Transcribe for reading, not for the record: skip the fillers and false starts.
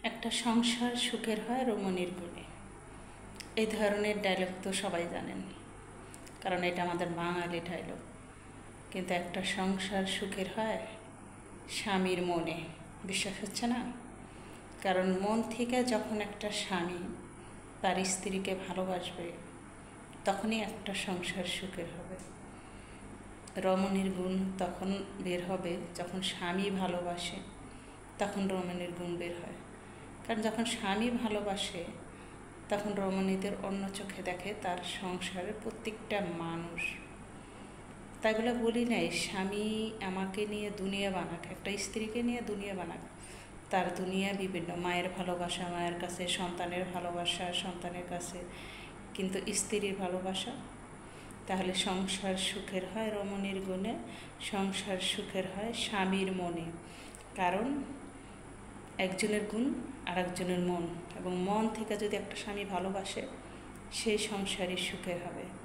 একটা সংসার সুখের হয় রমণীর গুণে। এই ধরনের ডায়লগ তো সবাই জানেন, কারণ এটা আমাদের বাঙালি ডায়লগ। কিন্তু একটা সংসার সুখের হয় স্বামীর মনে। বিশ্বাস হচ্ছে না? কারণ মন থেকে যখন একটা স্বামী তার স্ত্রীকে ভালোবাসবে, তখনই একটা সংসার সুখের হবে। রমণীর গুণ তখন বের হবে যখন স্বামী ভালোবাসে, তখন রমণীর গুণ বের হয়। কারণ যখন স্বামী ভালোবাসে, তখন রমণীদের অন্য চোখে দেখে তার সংসারের প্রত্যেকটা মানুষ। তাই বলে বলি নাই স্বামী আমাকে নিয়ে দুনিয়া বানাক, একটা স্ত্রীকে নিয়ে দুনিয়া বানাক। তার দুনিয়া বিভিন্ন, মায়ের ভালোবাসা মায়ের কাছে, সন্তানের ভালোবাসা সন্তানের কাছে, কিন্তু স্ত্রীর ভালোবাসা। তাহলে সংসার সুখের হয় রমণীর গুণে, সংসার সুখের হয় স্বামীর মনে। কারণ একজনের গুণ আর একজনের মন, এবং মন থেকে যদি একটা স্বামী ভালোবাসে, সেই সংসারই সুখের হবে।